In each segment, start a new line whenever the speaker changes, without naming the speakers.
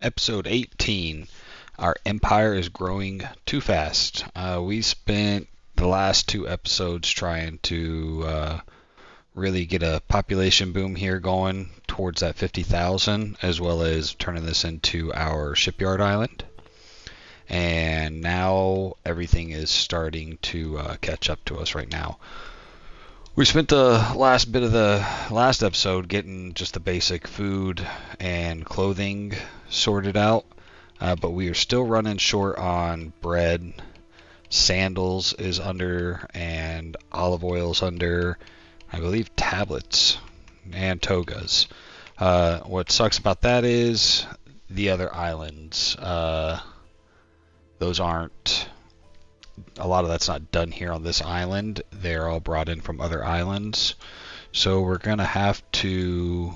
Episode 18. Our empire is growing too fast. We spent the last two episodes trying to really get a population boom here going towards that 50,000, as well as turning this into our shipyard island. And now everything is starting to catch up to us right now. We spent the last bit of the last episode getting just the basic food and clothing sorted out, but we are still running short on bread. Sandals is under, and olive oil's under, I believe tablets and togas. What sucks about that is the other islands. Those aren't a lot of that's not done here on this island. They're all brought in from other islands. So we're going to have to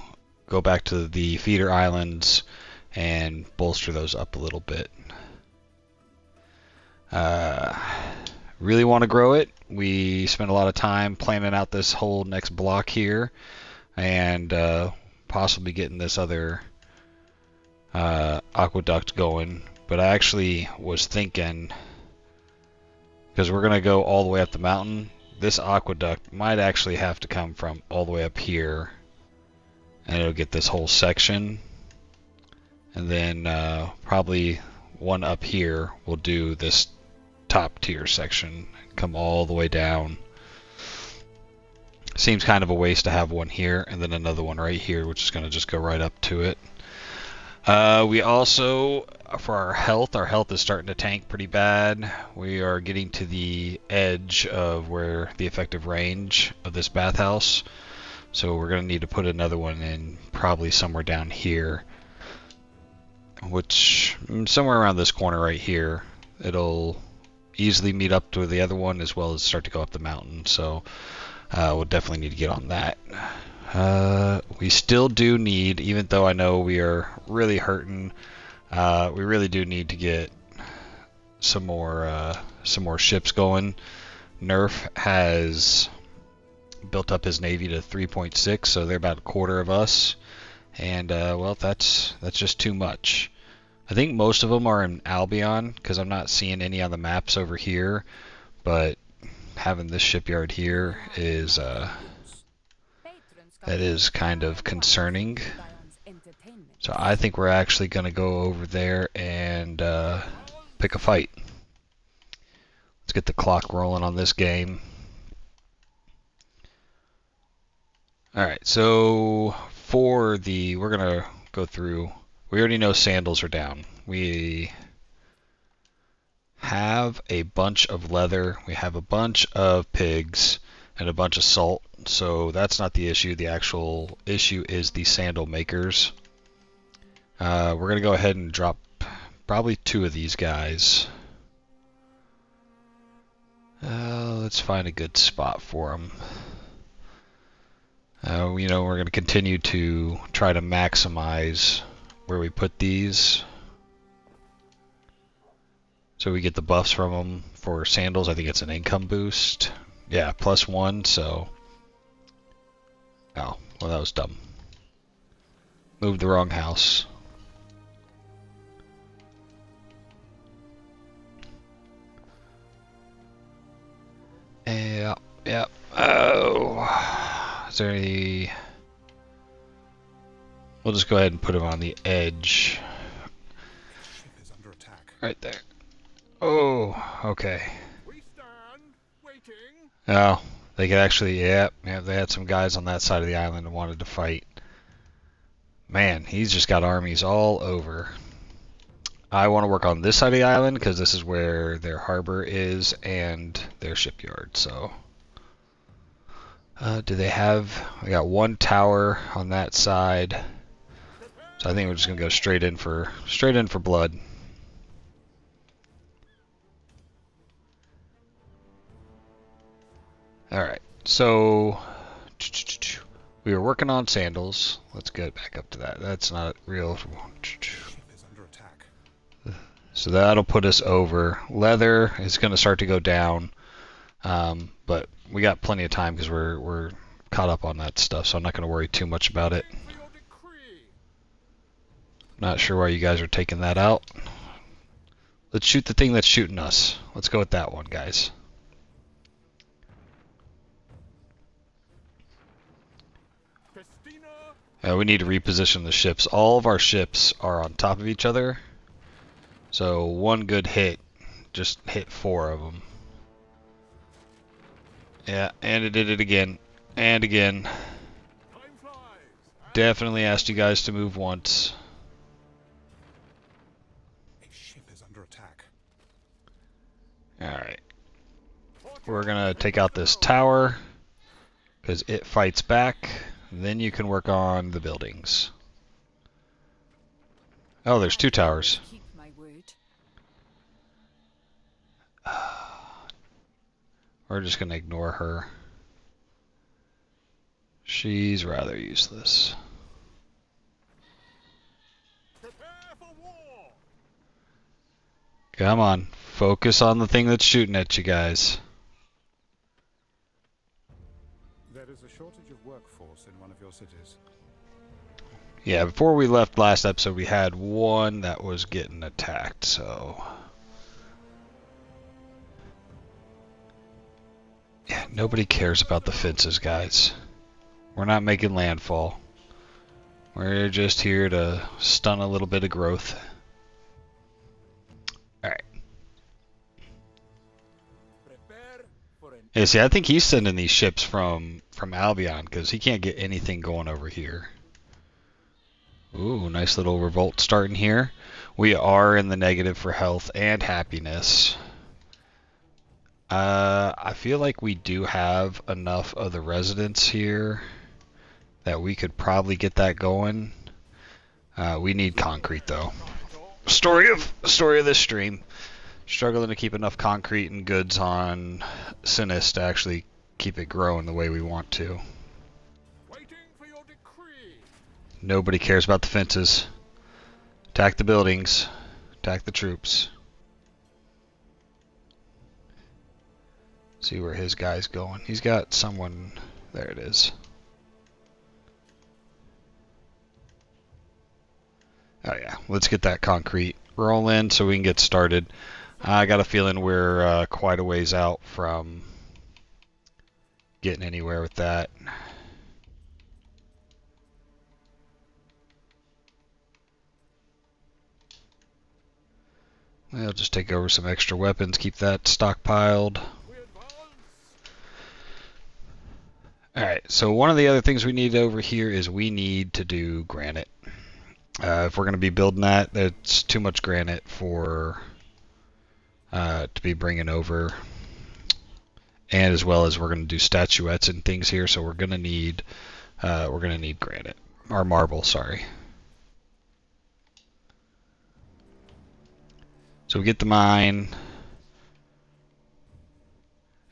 go back to the feeder islands and bolster those up a little bit. Really want to grow it. We spent a lot of time planning out this whole next block here and possibly getting this other aqueduct going. But I actually was thinking, because we're going to go all the way up the mountain, this aqueduct might actually have to come from all the way up here, and it'll get this whole section, and then probably one up here will do this top tier section, come all the way down. Seems kind of a waste to have one here and then another one right here, which is going to just go right up to it. We also, for our health is starting to tank pretty bad. We are getting to the edge of where the effective range of this bathhouse. So we're going to need to put another one in probably somewhere down here. Which, somewhere around this corner right here. It'll easily meet up to the other one as well as start to go up the mountain. So we'll definitely need to get on that. We still do need, even though I know we are really hurting, we really do need to get some more ships going. Nerf has built up his navy to 3.6, so they're about a quarter of us, and well, that's just too much. I think most of them are in Albion because I'm not seeing any on the maps over here, but having this shipyard here is that is kind of concerning. So I think we're actually going to go over there and pick a fight. Let's get the clock rolling on this game. Alright, so we're going to go through, we already know sandals are down. We have a bunch of leather, we have a bunch of pigs, and a bunch of salt, so that's not the issue. The actual issue is the sandal makers. We're going to go ahead and drop probably two of these guys. Let's find a good spot for them. We're going to continue to try to maximize where we put these. So we get the buffs from them. For sandals, I think it's an income boost. Yeah, +1, so... Oh, well, that was dumb. Moved the wrong house. Yeah. Oh. Is there any... We'll just go ahead and put him on the edge. Right there. Oh, okay. Oh, they could actually, yeah, they had some guys on that side of the island and wanted to fight. Man, he's just got armies all over. I want to work on this side of the island because this is where their harbor is and their shipyard. So, do they have? We got one tower on that side. So I think we're just gonna go straight in for blood. All right, so we were working on sandals. Let's get back up to that. That's not real. So that'll put us over. Leather is going to start to go down, but we got plenty of time because we're caught up on that stuff, so I'm not going to worry too much about it. Not sure why you guys are taking that out. Let's shoot the thing that's shooting us. Let's go with that one, guys. We need to reposition the ships. All of our ships are on top of each other. So one good hit, just hit 4 of them. Yeah, and it did it again. And again. Definitely asked you guys to move once.
A ship is under attack.
Alright. We're gonna take out this tower, because it fights back. Then you can work on the buildings. Oh, there's 2 towers. We're just gonna ignore her. She's rather useless. Come on, focus on the thing that's shooting at you guys.
There is a shortage of workforce in one of your cities.
Yeah, before we left last episode, we had one that was getting attacked, so... Yeah, nobody cares about the fences, guys. We're not making landfall. We're just here to stun a little bit of growth. Alright. Yeah, see, I think he's sending these ships from Albion, because he can't get anything going over here. Ooh, nice little revolt starting here. We are in the negative for health and happiness. I feel like we do have enough of the residents here that we could probably get that going. We need concrete, though. Story of this stream. Struggling to keep enough concrete and goods on Cinis to actually keep it growing the way we want to. Nobody cares about the fences. Attack the buildings. Attack the troops. See where his guy's going. He's got someone... There it is. Oh yeah, let's get that concrete rolling so we can get started. I got a feeling we're quite a ways out from getting anywhere with that. I'll just take over some extra weapons, keep that stockpiled. Alright, so one of the other things we need over here is we need to do granite. If we're going to be building that, it's too much granite for to be bringing over. And as well as we're going to do statuettes and things here, so we're going to need granite or marble, sorry. So we get the mine,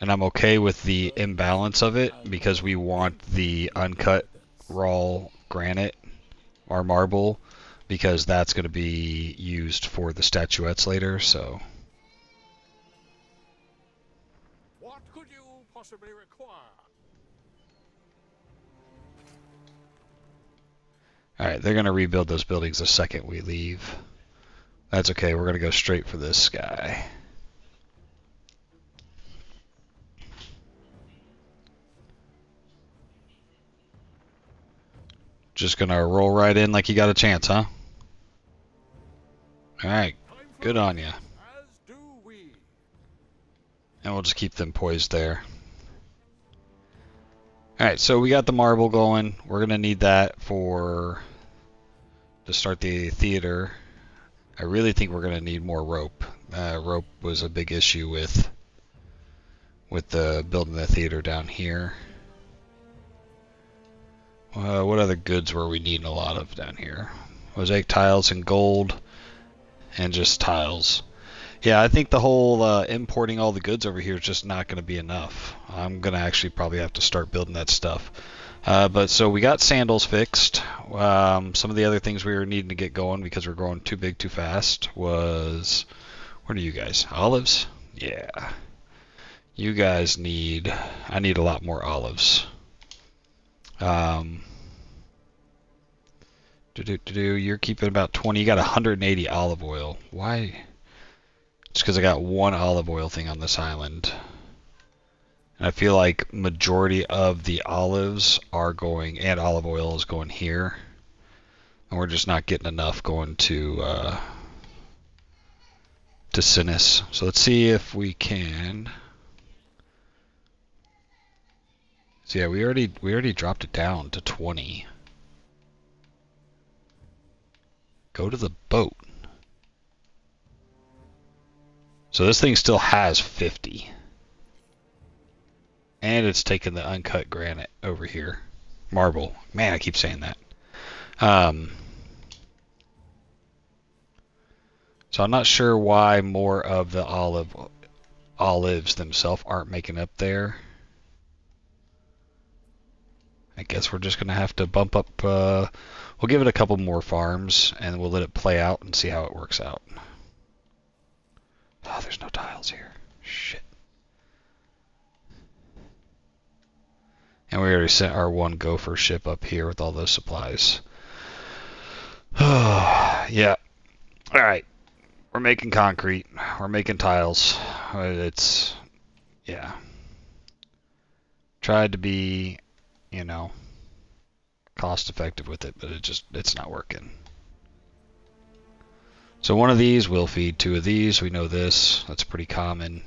and I'm okay with the imbalance of it because we want the uncut raw granite or marble because that's going to be used for the statuettes later. So.
What could you possibly require?
Alright, they're going to rebuild those buildings the second we leave. That's okay, we're going to go straight for this guy. Just going to roll right in like you got a chance, huh? Alright, good on you. And we'll just keep them poised there. Alright, so we got the marble going. We're going to need that to start the theater. I really think we're going to need more rope. Rope was a big issue with the building the theater down here. What other goods were we needing a lot of down here? Mosaic tiles and gold and just tiles. Yeah, I think the whole importing all the goods over here is just not going to be enough. I'm going to actually probably have to start building that stuff. But so we got sandals fixed. Some of the other things we were needing to get going because we're growing too big too fast was... What are you guys? Olives? Yeah. You guys need... I need a lot more olives. You're keeping about 20. You got 180 olive oil. Why? It's because I got one olive oil thing on this island. And I feel like majority of the olives are going, and olive oil is going here. And we're just not getting enough going to Cinis. So let's see if we can. So yeah, we already dropped it down to 20. Go to the boat. So this thing still has 50. And it's taking the uncut granite over here. Marble. Man, I keep saying that. So I'm not sure why more of the olives themselves aren't making up there. I guess we're just going to have to bump up. We'll give it a couple more farms, and we'll let it play out and see how it works out. Oh, there's no tiles here. Shit. And we already sent our one gopher ship up here with all those supplies. Yeah. All right. We're making concrete. We're making tiles. It's, yeah. Tried to be, you know, cost effective with it, but it's not working. So one of these will feed two of these. We know this. That's pretty common.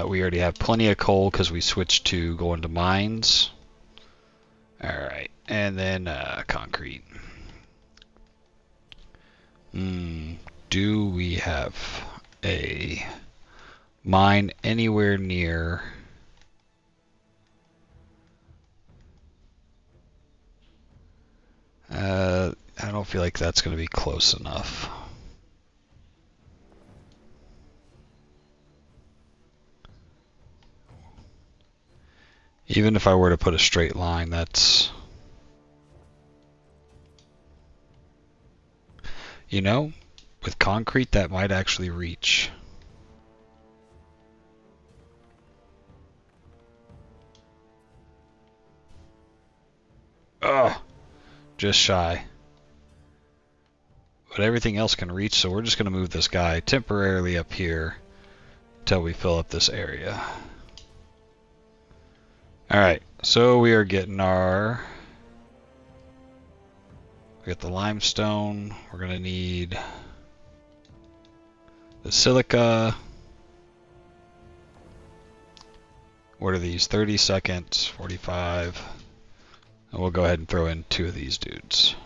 We already have plenty of coal because we switched to going to mines. All right, and then concrete. Do we have a mine anywhere near? I don't feel like that's going to be close enough. Even if I were to put a straight line, that's... You know, with concrete, that might actually reach. Ugh, just shy. But everything else can reach, so we're just going to move this guy temporarily up here until we fill up this area. Alright, so we are getting our... We got the limestone. We're going to need the silica. What are these? 30 seconds, 45. And we'll go ahead and throw in two of these dudes.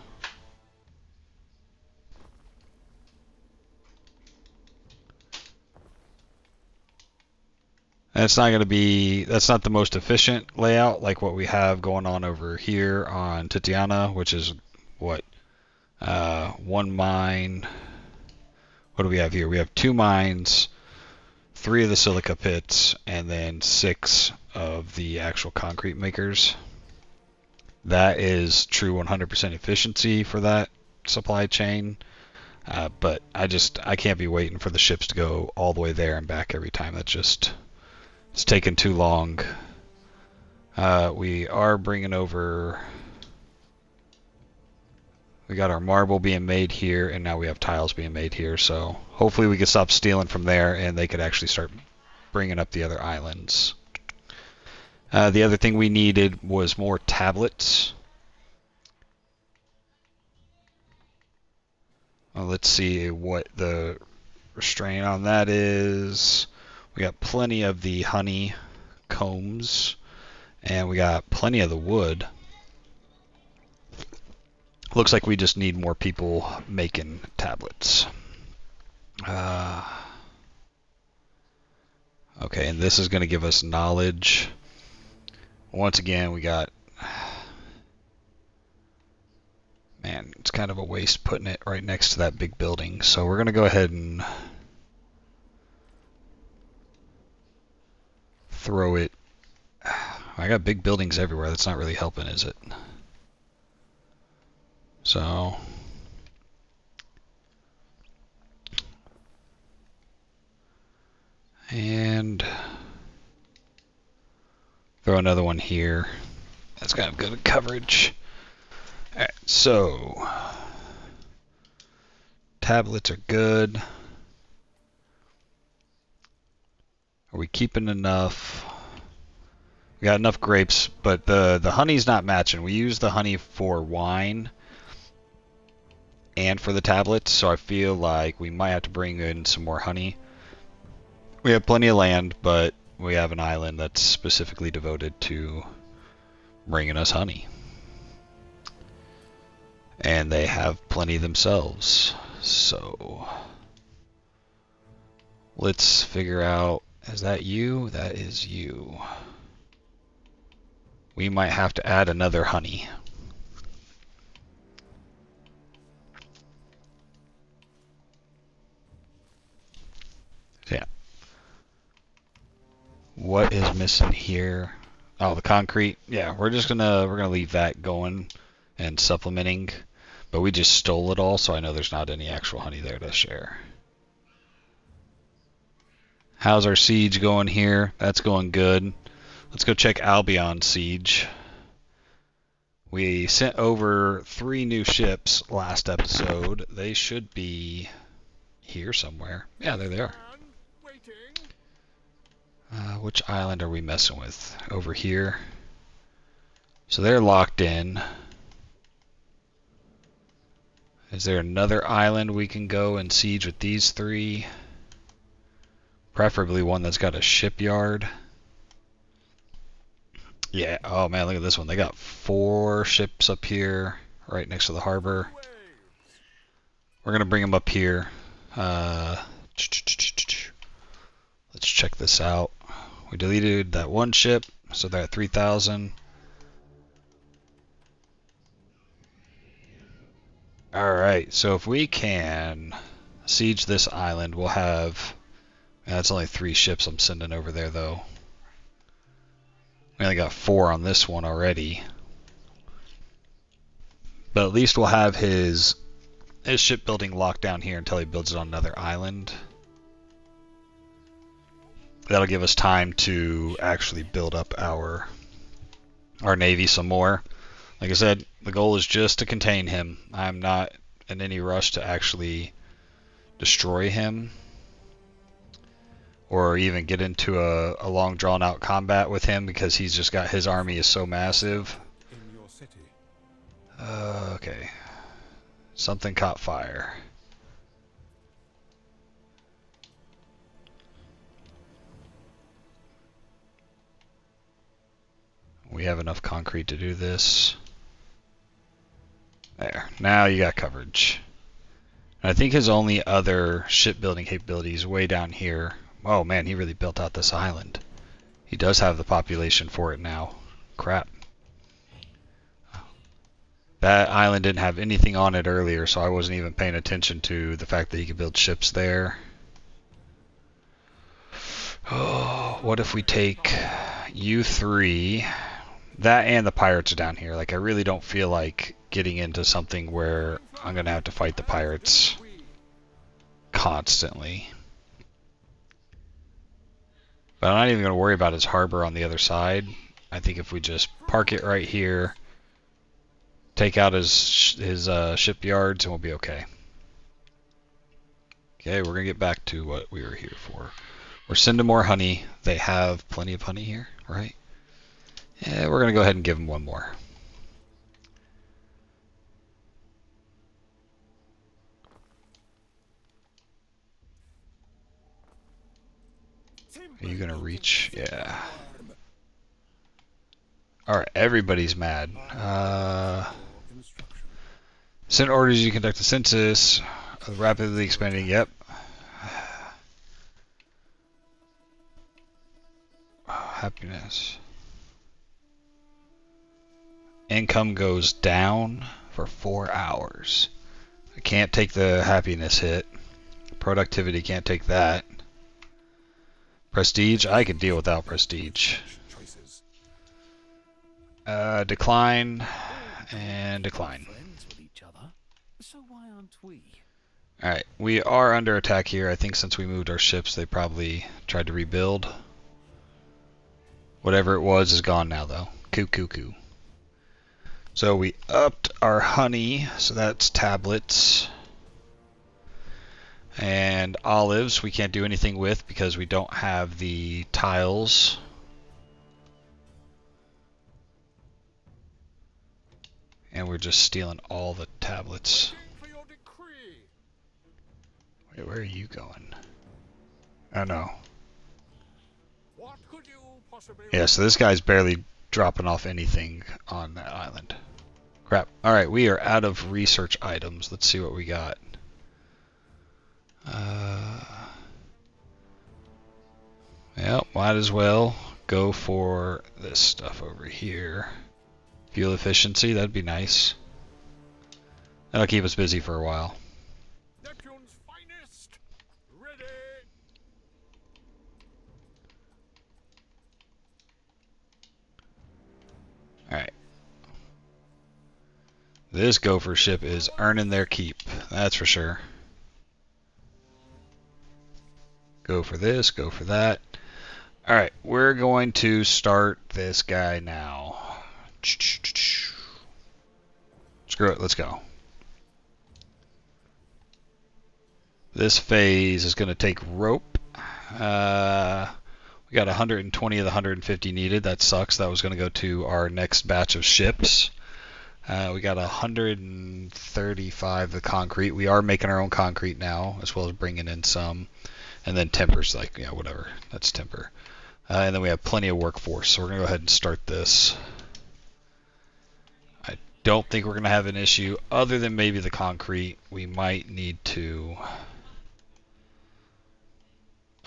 And it's not going to be, that's not the most efficient layout like what we have going on over here on Titiana, which is what? One mine. What do we have here? We have two mines, 3 of the silica pits, and then 6 of the actual concrete makers. That is true 100% efficiency for that supply chain. But I can't be waiting for the ships to go all the way there and back every time. That's just, it's taking too long. We are bringing over, we got our marble being made here, and now we have tiles being made here. So hopefully we can stop stealing from there, and they could actually start bringing up the other islands. The other thing we needed was more tablets. Well, let's see what the restraint on that is. We got plenty of the honey combs, and we got plenty of the wood. Looks like we just need more people making tablets. Okay, and this is going to give us knowledge. Once again, we got... Man, it's kind of a waste putting it right next to that big building. So we're going to go ahead and throw it... I got big buildings everywhere. That's not really helping, is it? So... And... throw another one here. That's kind of good coverage. Alright, so tablets are good. Are we keeping enough? We got enough grapes, but the honey's not matching. We use the honey for wine and for the tablets, so I feel like we might have to bring in some more honey. We have plenty of land, but we have an island that's specifically devoted to bringing us honey. And they have plenty themselves. So let's figure out, is that you? That is you. We might have to add another honey. Yeah. What is missing here? Oh, the concrete. Yeah, we're gonna leave that going and supplementing, but we just stole it all, so I know there's not any actual honey there to share. How's our siege going here? That's going good. Let's go check Albion's siege. We sent over 3 new ships last episode. They should be here somewhere. Yeah, there they are. Which island are we messing with? Over here. So they're locked in. Is there another island we can go and siege with these 3? Preferably one that's got a shipyard. Yeah, oh man, look at this one. They got 4 ships up here, right next to the harbor. We're going to bring them up here. Let's check this out. We deleted that 1 ship, so they're at 3,000. Alright, so if we can siege this island, we'll have... That's only 3 ships I'm sending over there, though. We only got 4 on this one already. But at least we'll have his shipbuilding locked down here until he builds it on another island. That'll give us time to actually build up our navy some more. Like I said, the goal is just to contain him. I'm not in any rush to actually destroy him or even get into a long drawn out combat with him, because he's just got, his army is so massive.
In your city.
Okay. Something caught fire. We have enough concrete to do this. There. Now you got coverage. And I think his only other shipbuilding capability is way down here. Oh man, he really built out this island. He does have the population for it now. Crap. That island didn't have anything on it earlier, so I wasn't even paying attention to the fact that he could build ships there. Oh, what if we take U3? That and the pirates are down here. Like, I really don't feel like getting into something where I'm going to have to fight the pirates constantly. But I'm not even going to worry about his harbor on the other side. I think if we just park it right here, take out his shipyards, and we'll be okay. Okay, we're going to get back to what we were here for. We're sending more honey. They have plenty of honey here, right? Yeah, we're going to go ahead and give them 1 more. Are you going to reach? Yeah. Alright, everybody's mad. Send orders you conduct a census. Rapidly expanding, yep. Happiness. Income goes down for 4 hours. I can't take the happiness hit. Productivity can't take that. Prestige, I could deal without prestige. Decline and decline. Alright, we are under attack here. I think since we moved our ships, they probably tried to rebuild. Whatever it was is gone now, though. Coo. So we upped our honey, so that's tablets. And olives we can't do anything with because we don't have the tiles. And we're just stealing all the tablets. Wait, where are you going? Oh no. Yeah, so this guy's barely dropping off anything on that island. Crap. Alright, we are out of research items. Let's see what we got. Well, might as well go for this stuff over here. Fuel efficiency, that'd be nice. That'll keep us busy for a while.
Neptune's finest. Ready.
Alright. This gopher ship is earning their keep, that's for sure. Go for this, go for that. Alright, we're going to start this guy now. Screw it, let's go. This phase is going to take rope. We got 120 of the 150 needed. That sucks. That was going to go to our next batch of ships. We got 135 of the concrete. We are making our own concrete now, as well as bringing in some. And then timber's like, yeah, whatever. That's timber. And then we have plenty of workforce. So we're going to go ahead and start this. I don't think we're going to have an issue other than maybe the concrete. We might need to...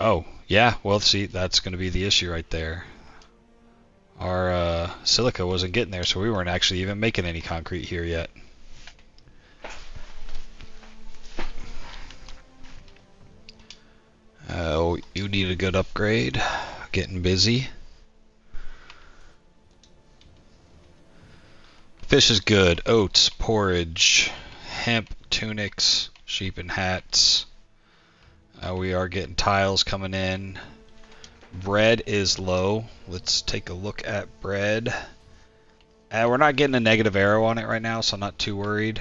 Oh, yeah, well, see, that's going to be the issue right there. Our silica wasn't getting there, so we weren't actually even making any concrete here yet. Oh, you need a good upgrade. Getting busy. Fish is good. Oats, porridge, hemp, tunics, sheep and hats. We are getting tiles coming in. Bread is low. Let's take a look at bread. We're not getting a negative arrow on it right now, so I'm not too worried.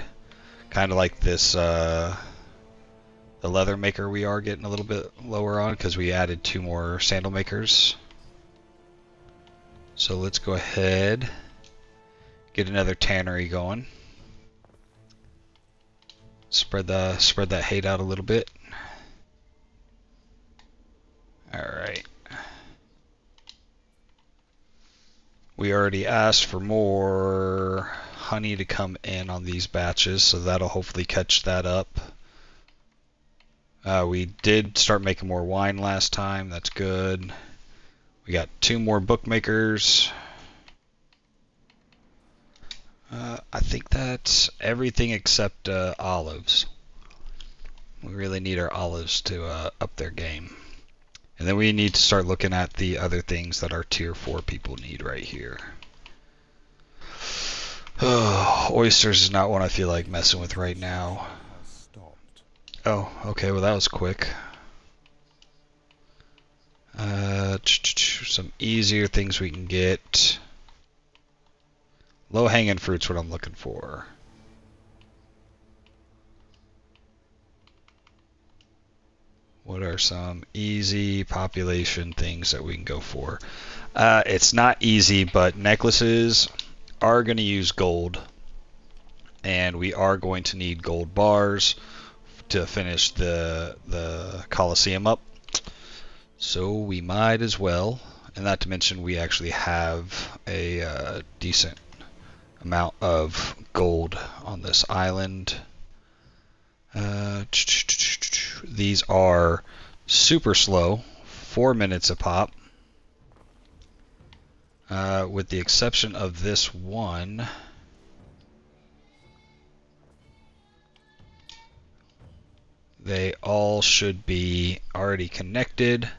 Kind of like this, the leather maker we are getting a little bit lower on because we added 2 more sandal makers. So let's go ahead, get another tannery going. Spread that hate out a little bit. Alright. We already asked for more honey to come in on these batches, so that'll hopefully catch that up. We did start making more wine last time, that's good. We got 2 more bookmakers. I think that's everything except olives. We really need our olives to up their game. And then we need to start looking at the other things that our tier 4 people need right here. Oh, oysters is not one I feel like messing with right now. Oh, okay, well that was quick. Some easier things we can get. Low-hanging fruit's what I'm looking for. What are some easy population things that we can go for? It's not easy, but necklaces are going to use gold. And we are going to need gold bars to finish the Colosseum up. So we might as well. And not to mention we actually have a decent amount of gold on this island. These are super slow, 4 minutes a pop. With the exception of this one. They all should be already connected.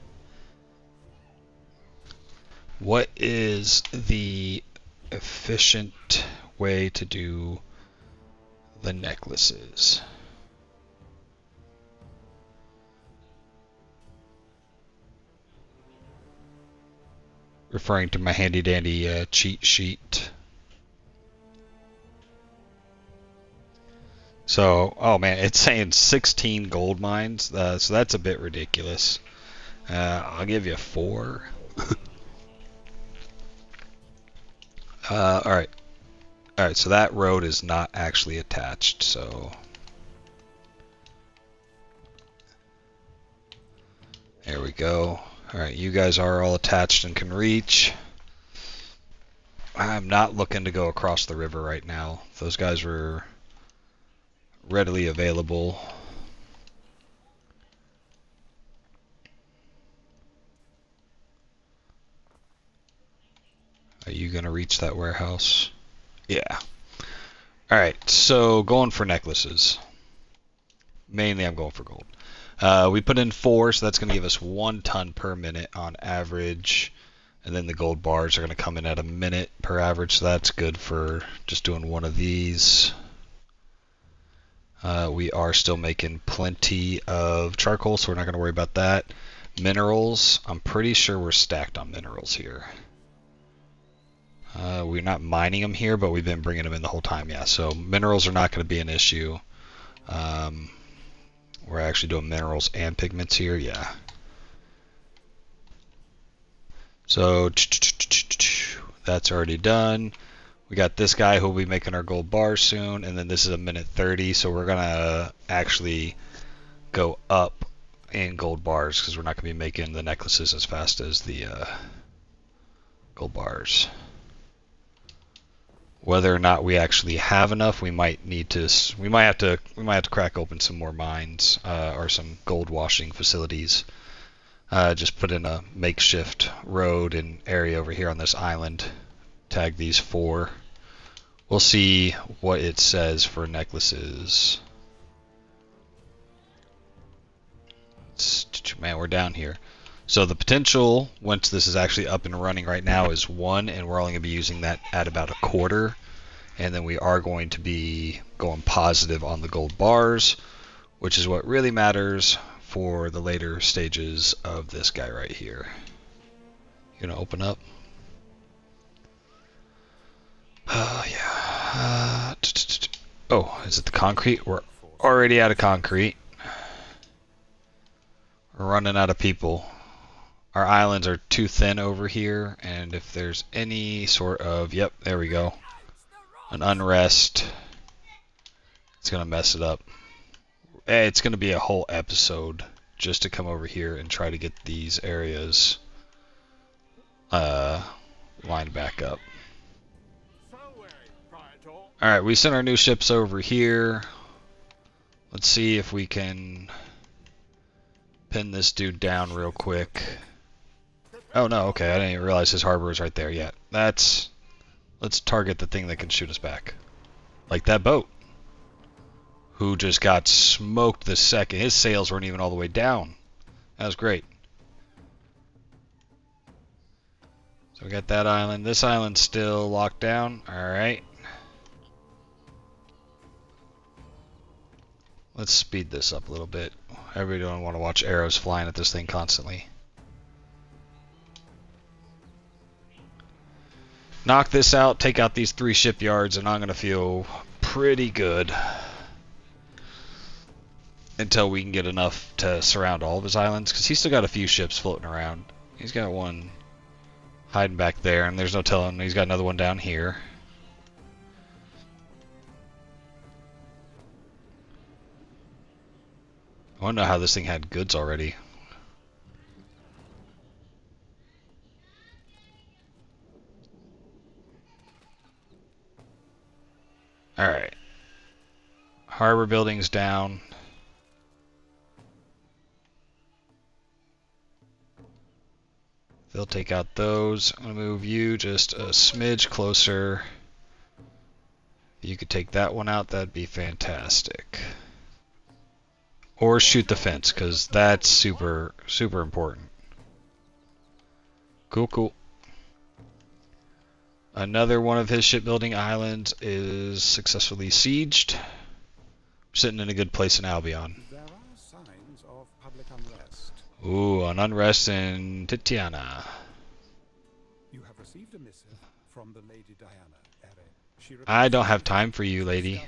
What is the efficient way to do the necklaces? Referring to my handy dandy cheat sheet. So, oh man, it's saying 16 gold mines, so that's a bit ridiculous. I'll give you 4. All right. All right, so that road is not actually attached, so there we go. All right, you guys are all attached and can reach. I'm not looking to go across the river right now. Those guys were readily available. Are you going to reach that warehouse? Yeah. All right, so going for necklaces. Mainly I'm going for gold. We put in 4, so that's going to give us 1 ton per minute on average. And then the gold bars are going to come in at a minute per average, so that's good for just doing one of these. We are still making plenty of charcoal, so we're not going to worry about that. Minerals, I'm pretty sure we're stacked on minerals here. We're not mining them here, but we've been bringing them in the whole time, yeah. So minerals are not going to be an issue. We're actually doing minerals and pigments here, yeah. So that's already done. We got this guy who will be making our gold bar soon, and then this is a minute 30, so we're gonna actually go up in gold bars because we're not gonna be making the necklaces as fast as the gold bars. Whether or not we actually have enough, we might have to crack open some more mines or some gold washing facilities. Just put in a makeshift road and area over here on this island. Tag these 4. We'll see what it says for necklaces. Man, we're down here. So the potential, once this is actually up and running right now, is 1, and we're only going to be using that at about 1/4. And then we are going to be going positive on the gold bars, which is what really matters for the later stages of this guy right here. You gonna open up? Yeah. Oh, is it the concrete? We're already out of concrete. We're running out of people. Our islands are too thin over here, and if there's any sort of, yep, there we go, an unrest, it's gonna mess it up. It's gonna be a whole episode just to come over here and try to get these areas lined back up. Alright, we sent our new ships over here. Let's see if we can pin this dude down real quick. Oh no, okay, I didn't even realize his harbor was right there yet. Let's target the thing that can shoot us back. Like that boat. Who just got smoked the second. His sails weren't even all the way down. That was great. So we got that island. This island's still locked down. Alright. Let's speed this up a little bit. Everybody don't want to watch arrows flying at this thing constantly. Knock this out, take out these 3 shipyards, and I'm going to feel pretty good. Until we can get enough to surround all of his islands, because he's still got a few ships floating around. He's got one hiding back there, and there's no telling. He's got another one down here. I want to know how this thing had goods already. Alright. Harbor building's down. They'll take out those. I'm going to move you just a smidge closer. If you could take that one out, that'd be fantastic. Or shoot the fence, because that's super, super important. Cool, cool. Another one of his shipbuilding islands is successfully sieged. We're sitting in a good place in Albion.
There are signs of public unrest.
Ooh, an unrest in Titiana.
You have received a missive from the Lady Diana, Ere.
I don't have time for you, lady.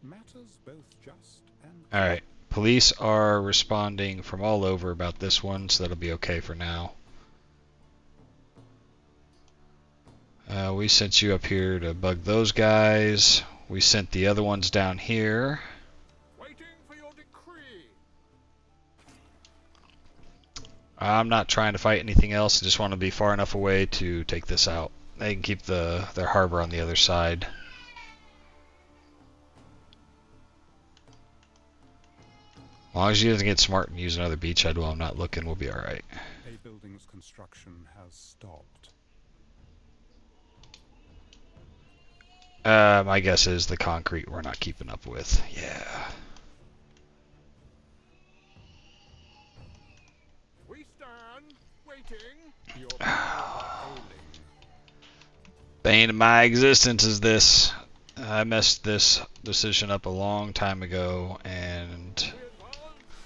Matters both just and
Alright. Police are responding from all over about this one, so that'll be okay for now. We sent you up here to bug those guys. We sent the other ones down here.
waiting for your decree.
I'm not trying to fight anything else. I just want to be far enough away to take this out. They can keep their harbor on the other side. As long as he doesn't get smart and use another beachhead while I'm not looking, we'll be alright.
A building's construction has stopped.
My guess is the concrete we're not keeping up with. Yeah.
We stand waiting. Your people are ailing.
Bane of my existence is this. I messed this decision up a long time ago, and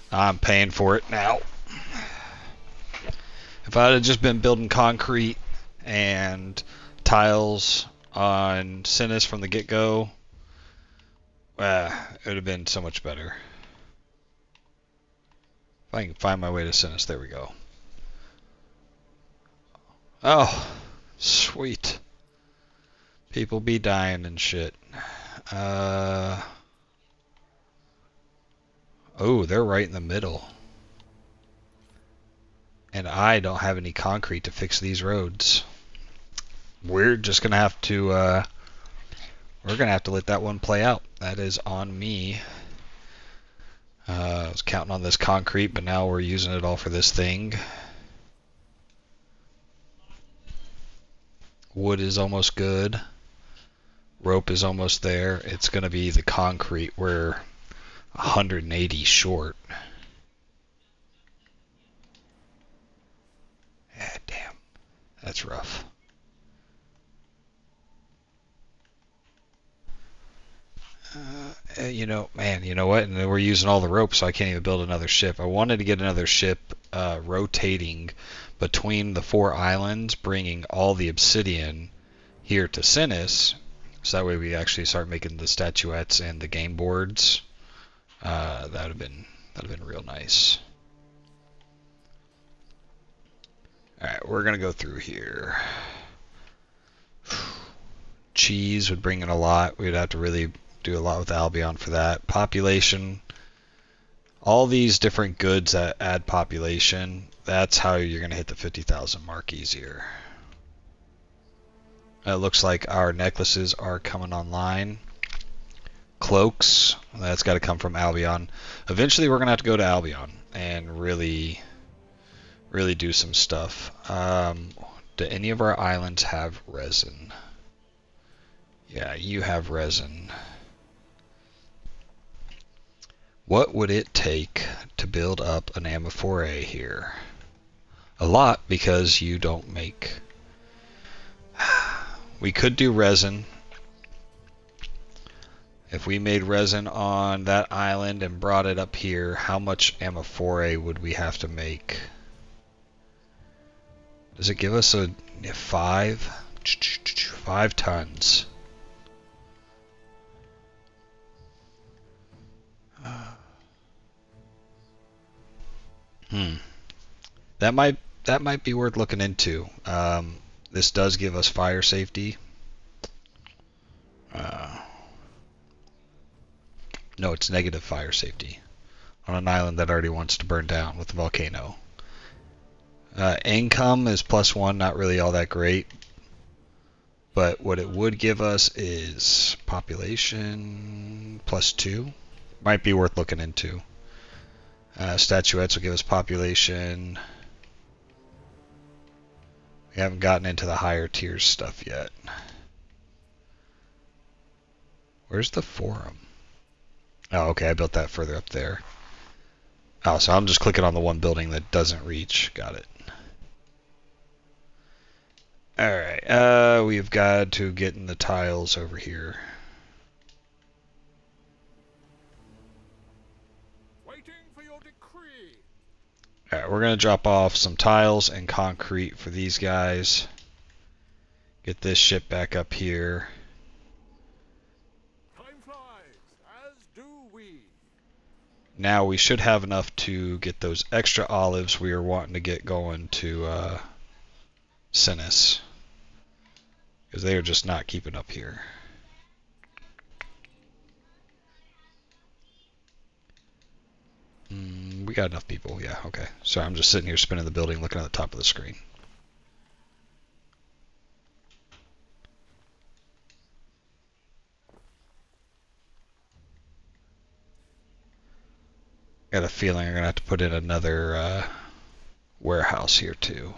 I'm paying for it now. If I'd have just been building concrete and tiles on Cinis from the get-go, it would have been so much better. If I can find my way to Cinis, there we go. Oh, sweet. People be dying and shit. Oh, they're right in the middle. And I don't have any concrete to fix these roads. We're just gonna have to we're gonna have to let that one play out. That is on me. I was counting on this concrete, but now we're using it all for this thing. Wood is almost good. Rope is almost there. It's gonna be the concrete. We're 180 short. Yeah, damn. That's rough. You know, man, you know what? And we're using all the rope, so I can't even build another ship. I wanted to get another ship rotating between the 4 islands, bringing all the obsidian here to Cinis, so that way we actually start making the statuettes and the game boards. That'd have been real nice. All right, we're gonna go through here. Cheese would bring in a lot. We'd have to really do a lot with Albion for that. Population, all these different goods that add population, that's how you're going to hit the 50,000 mark easier. It looks like our necklaces are coming online. Cloaks, that's got to come from Albion. Eventually we're going to have to go to Albion and really do some stuff. Do any of our islands have resin? Yeah, you have resin. What would it take to build up an ammophore here? A lot, because you don't make... We could do resin. If we made resin on that island and brought it up here, how much ammophore would we have to make? Does it give us a 5? 5 tons. That might be worth looking into. This does give us fire safety. No, it's negative fire safety on an island that already wants to burn down with a volcano. Income is +1, not really all that great. But what it would give us is population +2. Might be worth looking into. Statuettes will give us population. We haven't gotten into the higher tiers stuff yet. Where's the forum? Oh, okay, I built that further up there. Oh, so I'm just clicking on the one building that doesn't reach. Got it. Alright, we've got to get in the tiles over here.
Waiting for your decree.
Alright, we're going to drop off some tiles and concrete for these guys. Get this ship back up here.
Time flies, as
Now we should have enough to get those extra olives we are wanting to get going to Cinis, because they are just not keeping up here. We got enough people, yeah, okay. Sorry, I'm just sitting here spinning the building, looking at the top of the screen. Got a feeling I'm going to have to put in another warehouse here too.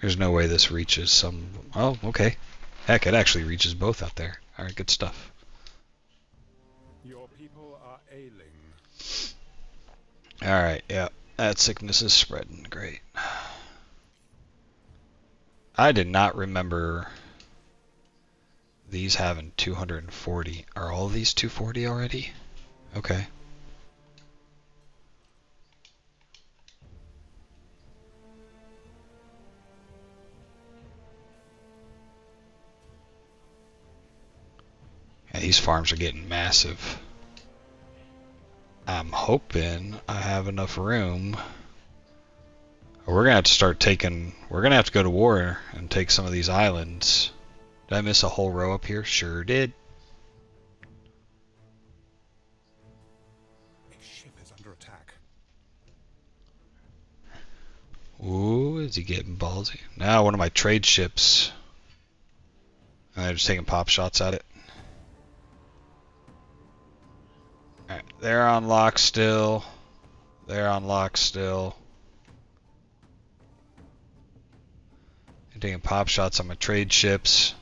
There's no way this reaches some... Oh, okay. Heck, it actually reaches both out there. Alright, good stuff.
Your people are ailing.
Alright, yeah. That sickness is spreading. Great. I did not remember these having 240. Are all of these 240 already? Okay. Yeah, these farms are getting massive. I'm hoping I have enough room. We're gonna have to start taking... We're gonna have to go to war and take some of these islands. Did I miss a whole row up here? Sure did.
A ship is under attack.
Ooh, is he getting ballsy? Now one of my trade ships. And they're just taking pop shots at it. Alright, they're on lock still. They're on lock still. They're taking pop shots on my trade ships.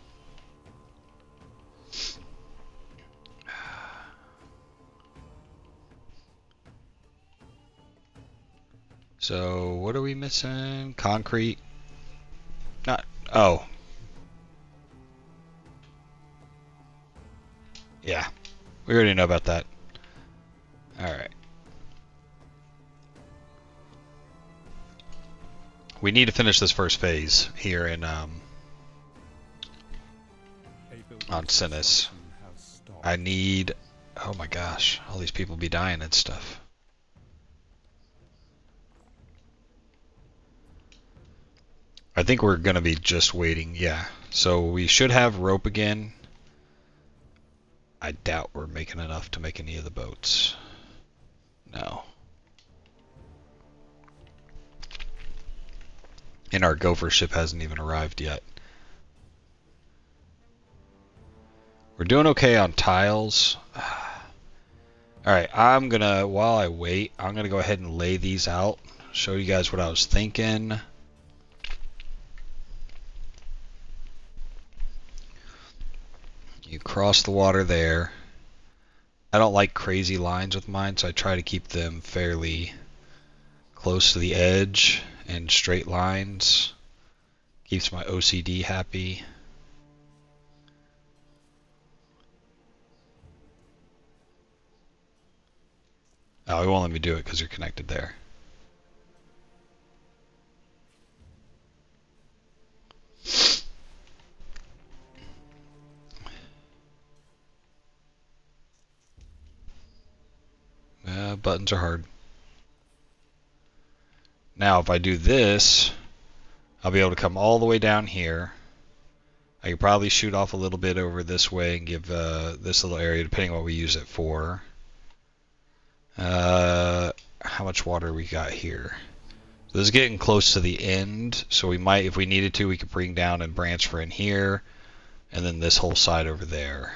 So, what are we missing? Concrete. Not... Oh. Yeah. We already know about that. Alright. We need to finish this first phase here in on Cinis. I need... Oh my gosh, all these people be dying and stuff. I think we're gonna be just waiting, yeah. So we should have rope again. I doubt we're making enough to make any of the boats. No. And our gopher ship hasn't even arrived yet. We're doing okay on tiles. Alright, I'm gonna, while I wait, I'm gonna go ahead and lay these out. Show you guys what I was thinking. You cross the water there. I don't like crazy lines with mine, so I try to keep them fairly close to the edge and straight lines. Keeps my OCD happy. Oh, it won't let me do it because you're connected there. Buttons are hard. Now, if I do this, I'll be able to come all the way down here. I could probably shoot off a little bit over this way and give this little area, depending on what we use it for. How much water we got here? So this is getting close to the end, so we might, if we needed to, we could bring down and branch for in here, and then this whole side over there.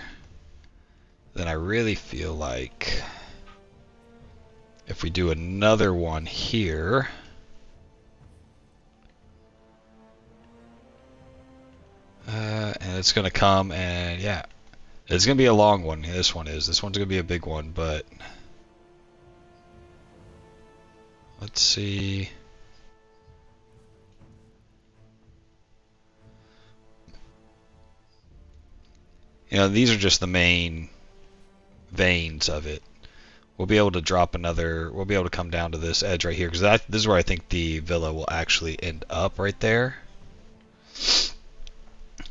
Then I really feel like if we do another one here, and it's going to come, and yeah, it's going to be a long one. This one is. This one's going to be a big one, but let's see. You know, these are just the main veins of it. We'll be able to drop another, we'll be able to come down to this edge right here, because this is where I think the villa will actually end up, right there.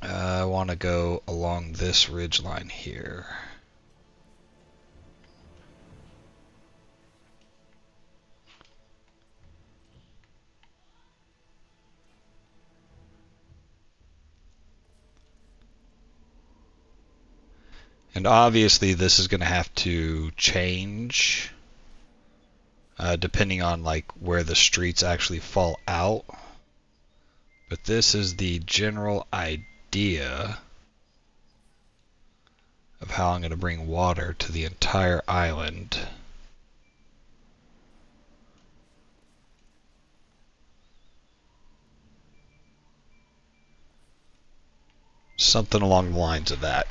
I want to go along this ridge line here. And obviously this is going to have to change depending on like where the streets actually fall out. But this is the general idea of how I'm going to bring water to the entire island. Something along the lines of that.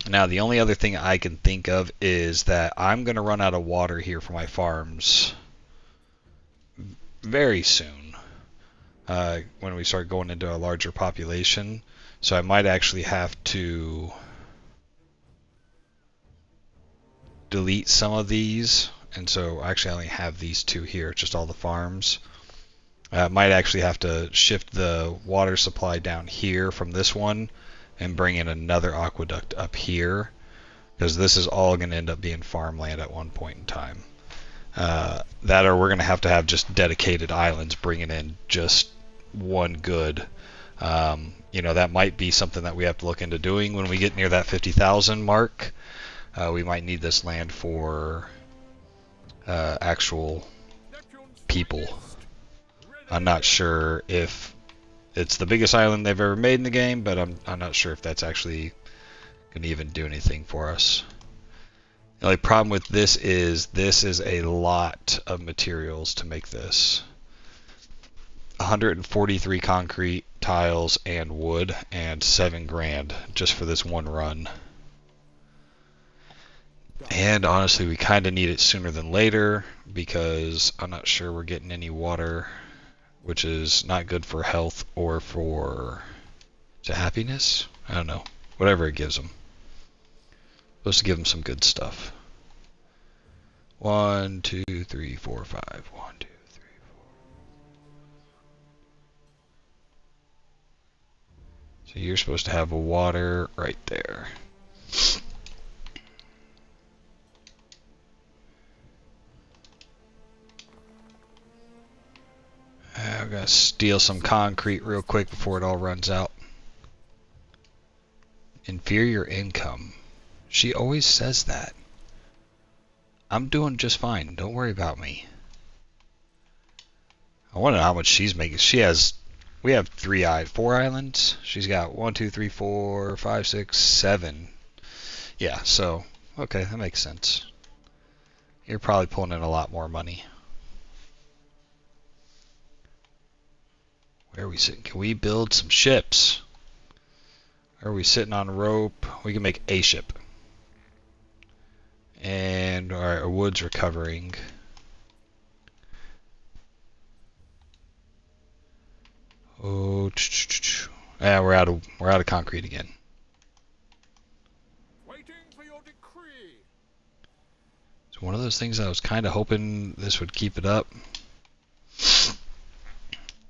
Now, the only other thing I can think of is that I'm going to run out of water here for my farms very soon when we start going into a larger population. So I might actually have to delete some of these. And so actually I only have these two here, just all the farms. Might actually have to shift the water supply down here from this one and bring in another aqueduct up here, because this is all going to end up being farmland at one point in time. That or we're going to have just dedicated islands bringing in just one good. That might be something that we have to look into doing when we get near that 50,000 mark. We might need this land for actual people. I'm not sure if it's the biggest island they've ever made in the game, but I'm not sure if that's actually going to even do anything for us. The only problem with this is a lot of materials to make this. 143 concrete, tiles, and wood, and $7,000 just for this one run. And honestly, we kind of need it sooner than later because I'm not sure we're getting any water, which is not good for health or for happiness. I don't know. Whatever it gives them. Supposed to give them some good stuff. 1, 2, 3, 4, 5. 1, 2, 3, 4. So you're supposed to have water right there. I'm going to steal some concrete real quick before it all runs out. Inferior income. She always says that. I'm doing just fine. Don't worry about me. I want to know how much she's making. We have 4 islands. She's got 1, 2, 3, 4, 5, 6, 7. Yeah, so, okay, that makes sense. You're probably pulling in a lot more money. Where are we sitting? Can we build some ships? Are we sitting on rope? We can make a ship. And our wood's recovering. Oh, yeah, we're out of concrete again.
Waiting for your decree.
It's one of those things I was kind of hoping this would keep it up.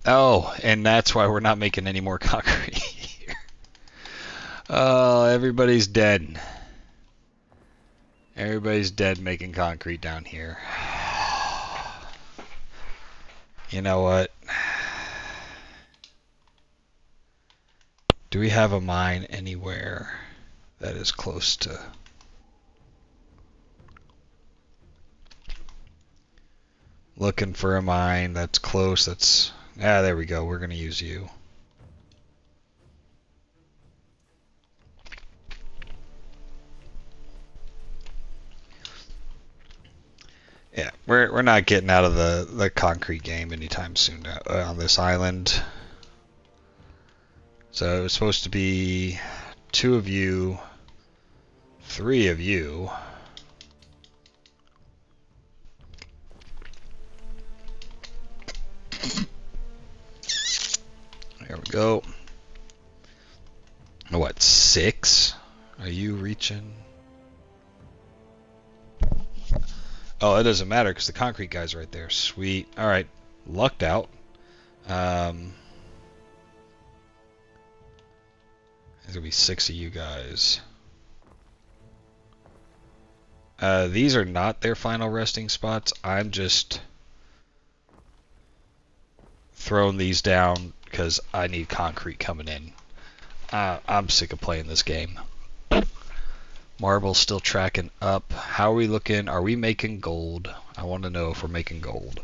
Oh, and that's why we're not making any more concrete here. Oh, everybody's dead. Everybody's dead making concrete down here. You know what? Do we have a mine anywhere that is close to... Looking for a mine that's close, that's... Ah, there we go. We're going to use you. Yeah, we're not getting out of the concrete game anytime soon on this island. So it was supposed to be 2 of you, 3 of you. There we go. What, 6? Are you reaching? Oh, it doesn't matter because the concrete guy's right there. Sweet. All right. Lucked out. There's going to be 6 of you guys. These are not their final resting spots. I'm just throwing these down because I need concrete coming in. I'm sick of playing this game. Marble's still tracking up. How are we looking? Are we making gold? I want to know if we're making gold.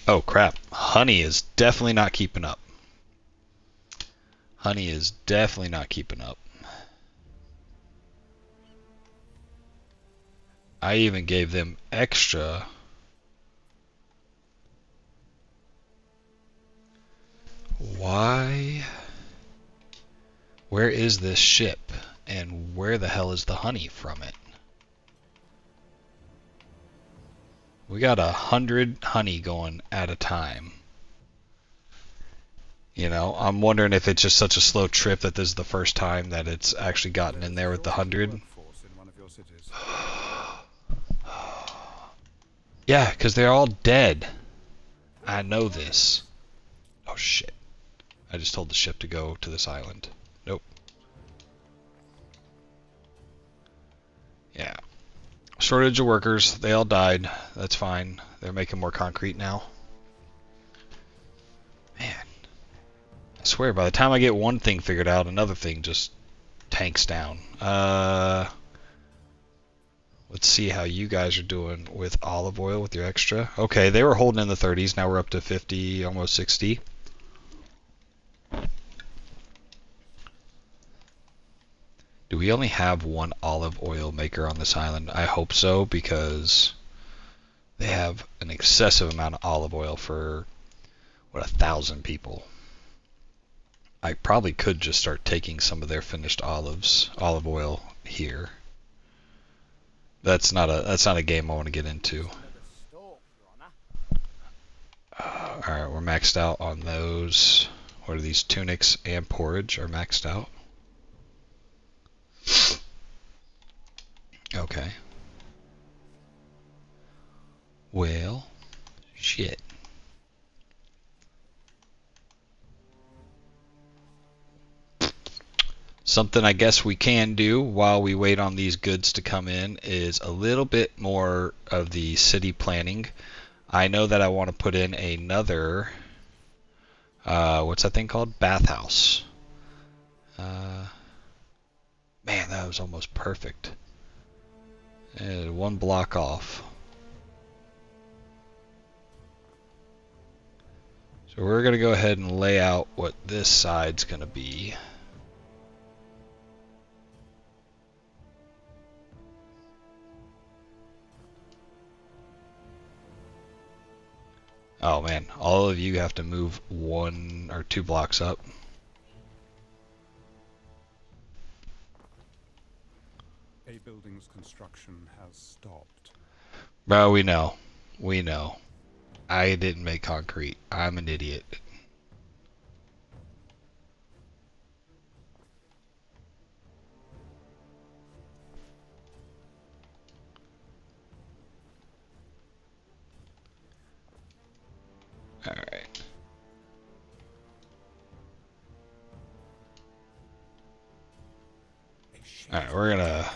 Oh crap. Honey is definitely not keeping up. Honey is definitely not keeping up. I even gave them extra. Why? Where is this ship? And where the hell is the honey from it? We got 100 honey going at a time. You know, I'm wondering if it's just such a slow trip that this is the first time that it's actually gotten in there with the 100. Yeah, because they're all dead. I know this. Oh shit. I just told the ship to go to this island. Nope. Yeah. Shortage of workers. They all died. That's fine. They're making more concrete now. Man. I swear, by the time I get one thing figured out, another thing just tanks down. Let's see how you guys are doing with olive oil with your extra. Okay, they were holding in the 30s. Now we're up to 50, almost 60. Do we only have one olive oil maker on this island? I hope so, because they have an excessive amount of olive oil for, what, 1,000 people. I probably could just start taking some of their finished olive oil here. That's not a game I want to get into. Alright, we're maxed out on those. What are these? Tunics and porridge are maxed out. Okay. Well, shit. Something I guess we can do while we wait on these goods to come in is a little bit more of the city planning. I know that I want to put in another, what's that thing called? Bathhouse. Man, that was almost perfect. And one block off. So we're going to go ahead and lay out what this side's going to be. Oh man, all of you have to move 1 or 2 blocks up.
A building's construction has stopped.
Bro, we know. We know. I didn't make concrete. I'm an idiot. Alright. Alright, we're gonna...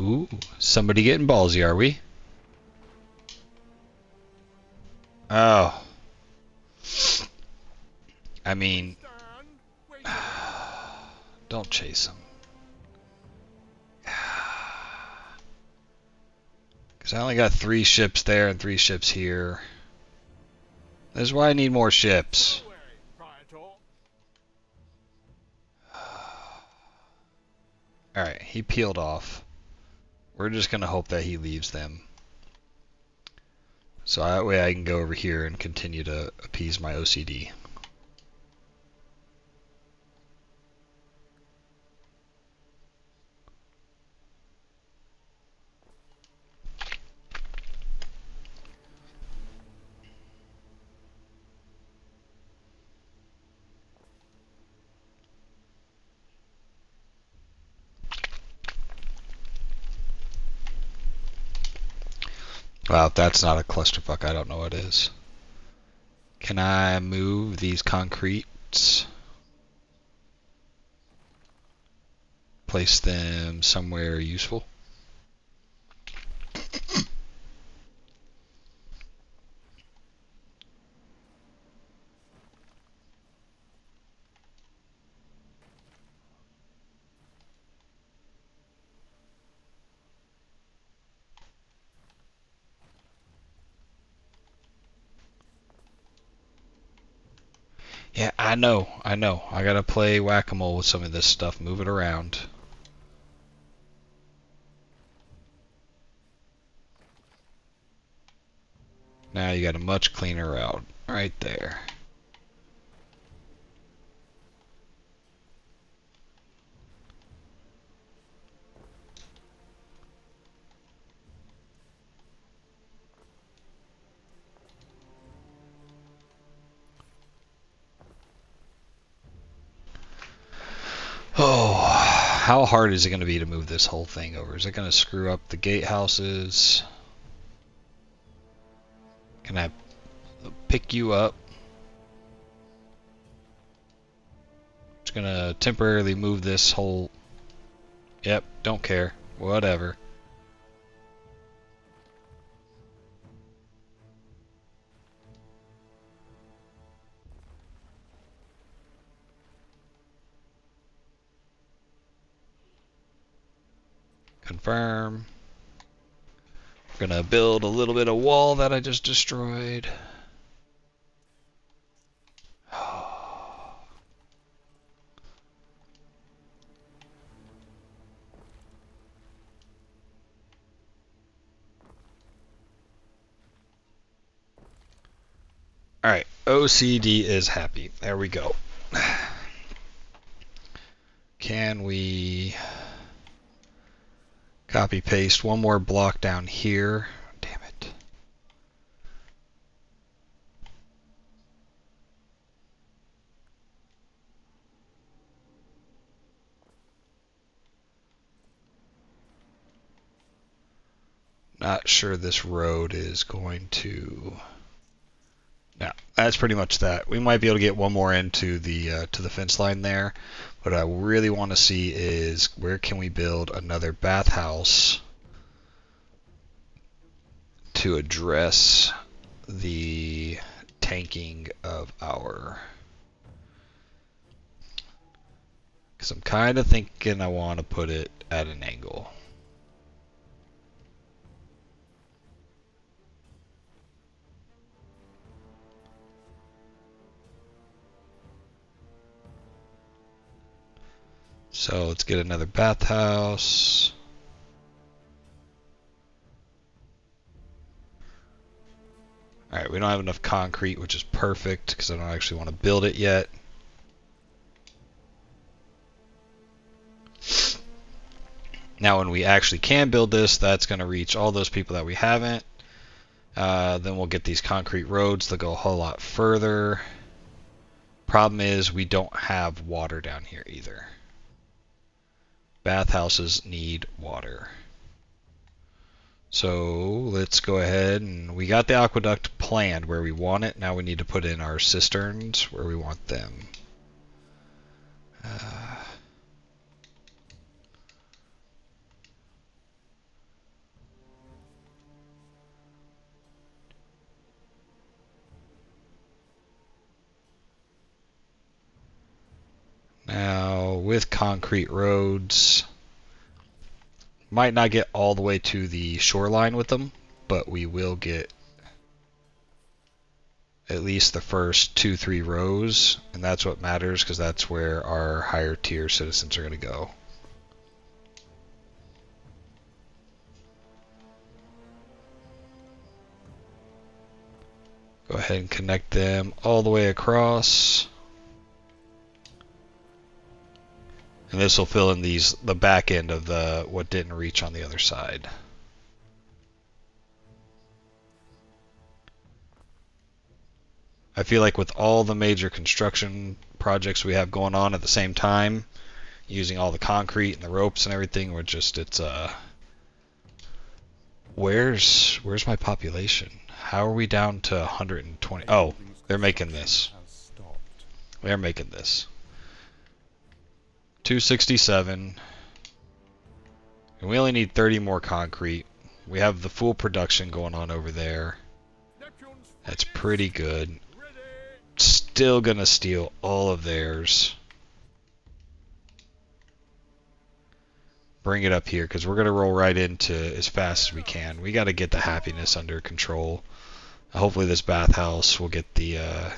Ooh, somebody getting ballsy, are we? Oh. I mean... Don't chase him. Because I only got 3 ships there and 3 ships here. That's why I need more ships. Alright, he peeled off. We're just going to hope that he leaves them. So that way I can go over here and continue to appease my OCD. Well, if that's not a clusterfuck, I don't know what is. Can I move these concretes? Place them somewhere useful? Yeah, I know. I gotta play whack-a-mole with some of this stuff, move it around. Now you got a much cleaner route right there. Oh, how hard is it going to be to move this whole thing over? Is it going to screw up the gatehouses? Can I pick you up? Just going to temporarily move this whole... Yep, don't care. Whatever. Confirm. We're going to build a little bit of wall that I just destroyed. Alright, OCD is happy. There we go. Can we copy paste one more block down here? Damn it. Not sure this road is going to... No, that's pretty much that. We might be able to get one more into the to the fence line there. What I really want to see is where can we build another bathhouse to address the tanking of our... Because I'm kind of thinking I want to put it at an angle. So let's get another bathhouse. Alright, we don't have enough concrete, which is perfect because I don't actually want to build it yet. Now when we actually can build this, that's going to reach all those people that we haven't. Then we'll get these concrete roads. They'll go a whole lot further. Problem is we don't have water down here either. Bathhouses need water. So let's go ahead and we got the aqueduct planned where we want it. Now we need to put in our cisterns where we want them. Now with concrete roads, might not get all the way to the shoreline with them, but we will get at least the first 2-3 rows, and that's what matters because that's where our higher tier citizens are going to go. Go ahead and connect them all the way across. And this will fill in the back end of what didn't reach on the other side. I feel like with all the major construction projects we have going on at the same time, using all the concrete and the ropes and everything, where's my population? How are we down to 120? Oh, they're making this. They're making this. 267. And we only need 30 more concrete. We have the full production going on over there. That's pretty good. Still gonna steal all of theirs. Bring it up here because we're gonna roll right into as fast as we can. We got to get the happiness under control. Hopefully this bathhouse will get the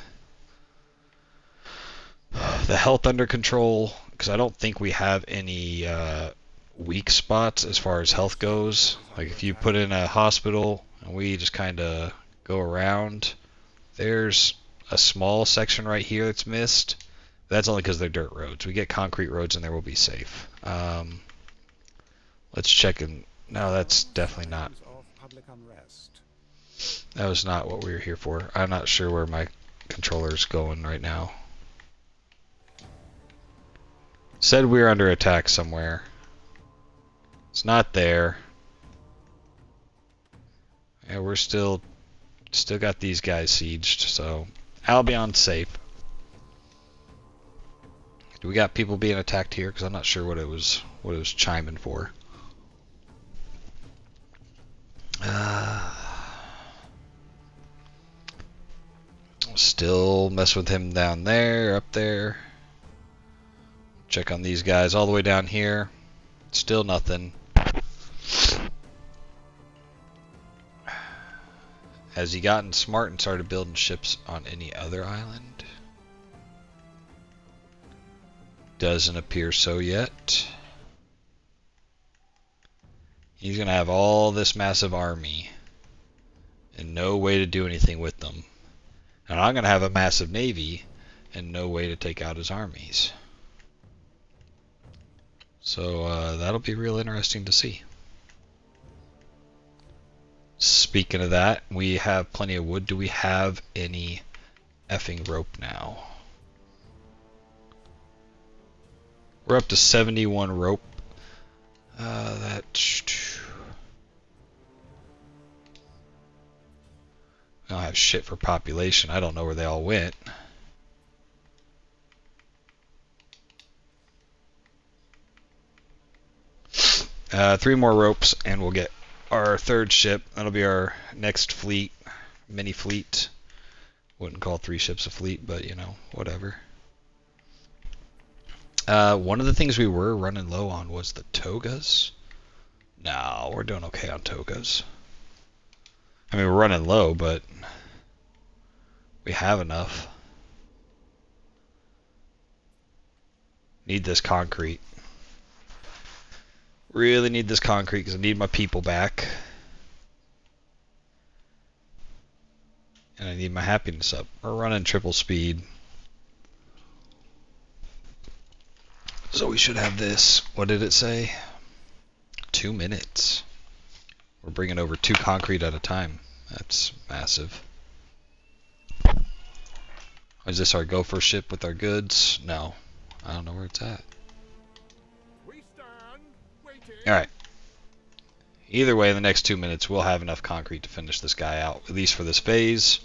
The health under control, because I don't think we have any weak spots as far as health goes. Like if you put in a hospital and we just kind of go around, there's a small section right here that's missed. That's only because they're dirt roads. We get concrete roads and there will be safe. Let's check in. No, that's definitely not. That was not what we were here for. I'm not sure where my controller's going right now. Said we were under attack somewhere. It's not there. Yeah, we're still got these guys sieged, so Albion's safe. Do we got people being attacked here? Because I'm not sure what it was chiming for. Still mess with him down there, up there. Check on these guys all the way down here. Still nothing. Has he gotten smart and started building ships on any other island? Doesn't appear so yet. He's going to have all this massive army and no way to do anything with them. And I'm going to have a massive navy and no way to take out his armies. So that'll be real interesting to see. Speaking of that, we have plenty of wood. Do we have any effing rope now? We're up to 71 rope. I don't have shit for population. I don't know where they all went. Three more ropes and we'll get our third ship. That'll be our next fleet, mini fleet. Wouldn't call 3 ships a fleet, but you know, whatever. One of the things we were running low on was the togas. No, we're doing okay on togas. I mean, we're running low, but we have enough. Need this concrete. Really need this concrete because I need my people back. And I need my happiness up. We're running triple speed. So we should have this. What did it say? 2 minutes. We're bringing over 2 concrete at a time. That's massive. Is this our gopher ship with our goods? No. I don't know where it's at. Alright. Either way, in the next 2 minutes, we'll have enough concrete to finish this guy out, at least for this phase.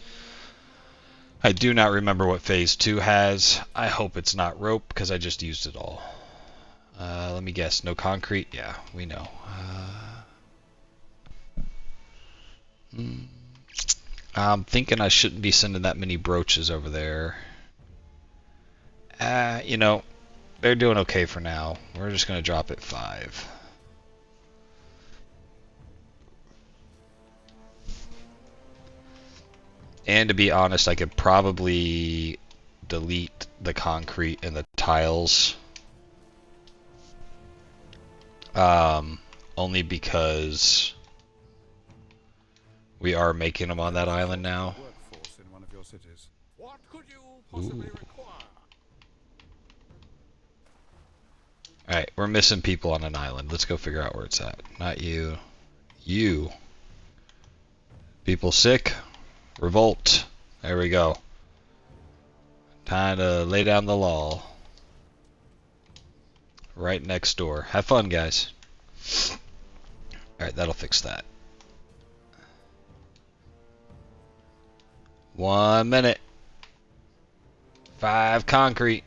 I do not remember what phase 2 has. I hope it's not rope, because I just used it all. Let me guess. No concrete? Yeah, we know. I'm thinking I shouldn't be sending that many brooches over there. You know, they're doing okay for now. We're just going to drop it 5. And to be honest, I could probably delete the concrete and the tiles. Only because we are making them on that island now. Ooh. Alright, we're missing people on an island. Let's go figure out where it's at. Not you. You. People sick? Revolt. There we go. Time to lay down the law. Right next door. Have fun, guys. Alright, that'll fix that. 1 minute. 5 concrete.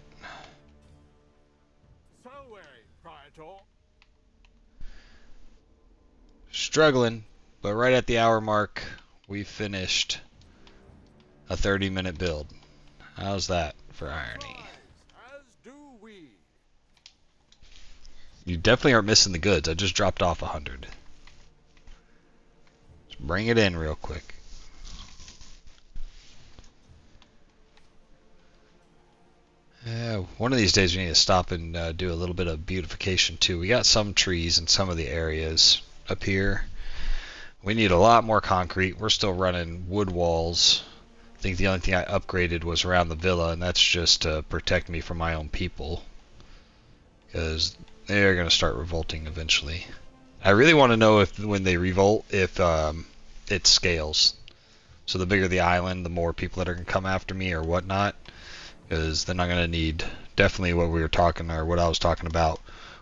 Struggling, but right at the hour mark, we finished a 30-minute build. How's that for irony? You definitely aren't missing the goods. I just dropped off 100. Just bring it in real quick. One of these days we need to stop and do a little bit of beautification too. We got some trees in some of the areas up here. We need a lot more concrete. We're still running wood walls. I think the only thing I upgraded was around the villa, and that's just to protect me from my own people, because they're going to start revolting eventually. I really want to know if when they revolt, if it scales. So the bigger the island, the more people that are going to come after me or whatnot, because then I'm going to need definitely what we were talking, or what I was talking about,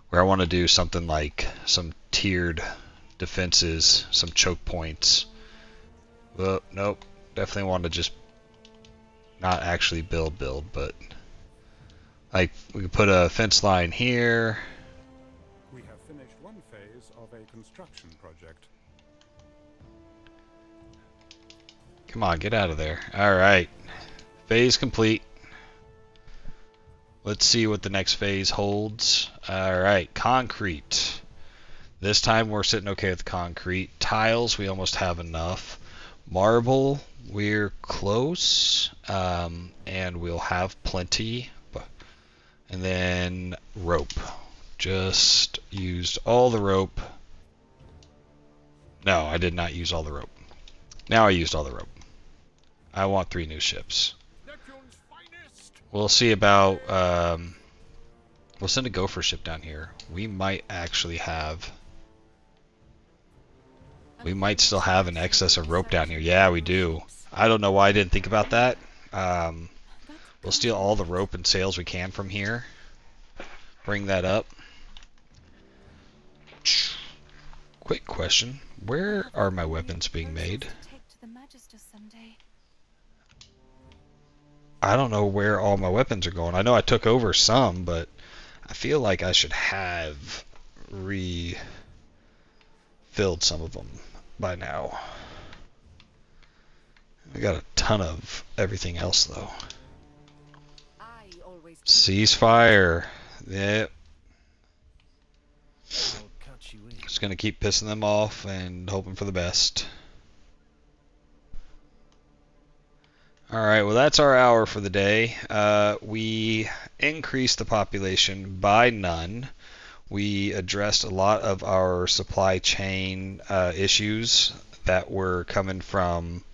where I want to do something like some tiered defenses, some choke points. Well, nope, definitely want to just not actually build, but like we could put a fence line here.
We have finished one phase of a construction project.
Come on, get out of there. Alright. Phase complete. Let's see what the next phase holds. Alright, concrete. This time we're sitting okay with concrete. Tiles, we almost have enough. Marble, we're close. And we'll have plenty. And then rope. Just used all the rope. No, I did not use all the rope. Now I used all the rope. I want 3 new ships. We'll see about, we'll send a gopher ship down here. We might actually have, we might still have an excess of rope down here. Yeah, we do. I don't know why I didn't think about that. We'll steal all the rope and sails we can from here. Bring that up. Quick question. Where are my weapons being made? I don't know where all my weapons are going. I know I took over some, but I feel like I should have refilled some of them by now. We got a ton of everything else, though. Ceasefire. Yep. Just gonna keep pissing them off and hoping for the best. Alright, well that's our hour for the day. We increased the population by none. We addressed a lot of our supply chain issues that were coming from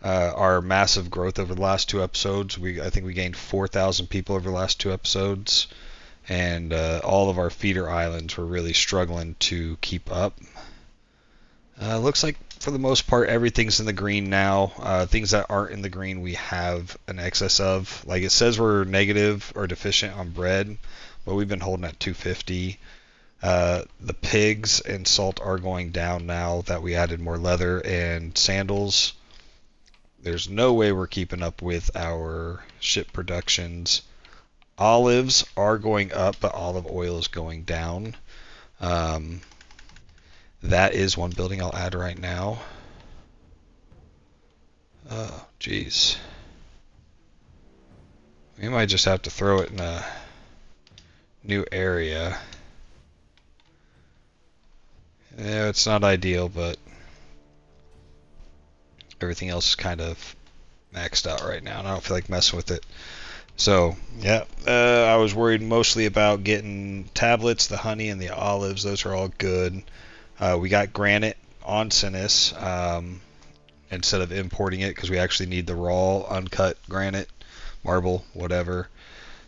our massive growth over the last 2 episodes. I think we gained 4,000 people over the last 2 episodes, and all of our feeder islands were really struggling to keep up. Looks like for the most part everything's in the green now. Things that aren't in the green we have an excess of. Like it says we're negative or deficient on bread, but we've been holding at 250. The pigs and salt are going down now that we added more leather and sandals. There's no way we're keeping up with our ship productions. Olives are going up, but olive oil is going down. That is one building I'll add right now. Oh, jeez. We might just have to throw it in a new area. Yeah, it's not ideal, but everything else is kind of maxed out right now, and I don't feel like messing with it. So, yeah, I was worried mostly about getting tablets, the honey, and the olives. Those are all good. We got granite on Cinis instead of importing it, because we actually need the raw, uncut granite, marble, whatever.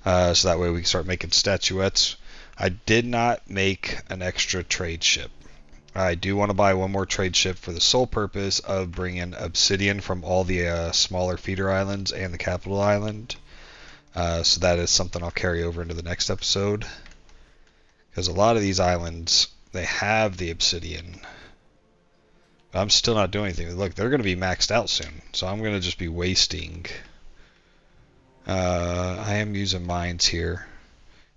So that way we can start making statuettes. I did not make an extra trade ship. I do want to buy one more trade ship for the sole purpose of bringing obsidian from all the smaller feeder islands and the capital island. So that is something I'll carry over into the next episode. Because a lot of these islands, they have the obsidian. But I'm still not doing anything. Look, they're going to be maxed out soon. So I'm going to just be wasting. I am using mines here.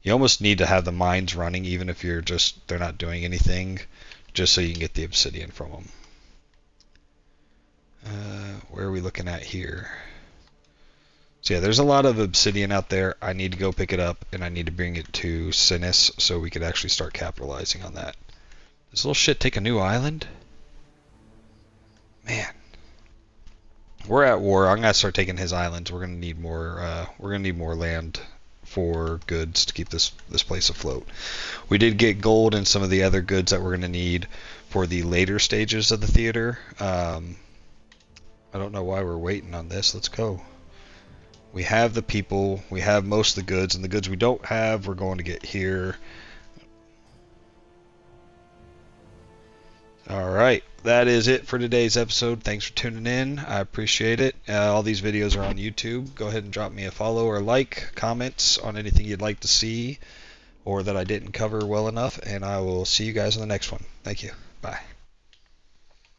You almost need to have the mines running even if they're not doing anything, just so you can get the obsidian from them. Where are we looking at here? So yeah, there's a lot of obsidian out there. I need to go pick it up, and I need to bring it to Cinis so we could actually start capitalizing on that. Does this little shit take a new island? Man. We're at war. I'm gonna start taking his islands. We're gonna need more. We're gonna need more land for goods to keep this place afloat. We did get gold and some of the other goods that we're going to need for the later stages of the theater. I don't know why we're waiting on this. Let's go. We have the people, we have most of the goods, and the goods we don't have, we're going to get here. Alright, that is it for today's episode. Thanks for tuning in. I appreciate it. All these videos are on YouTube. Go ahead and drop me a follow or like, comments on anything you'd like to see or that I didn't cover well enough, and I will see you guys in the next one. Thank you. Bye.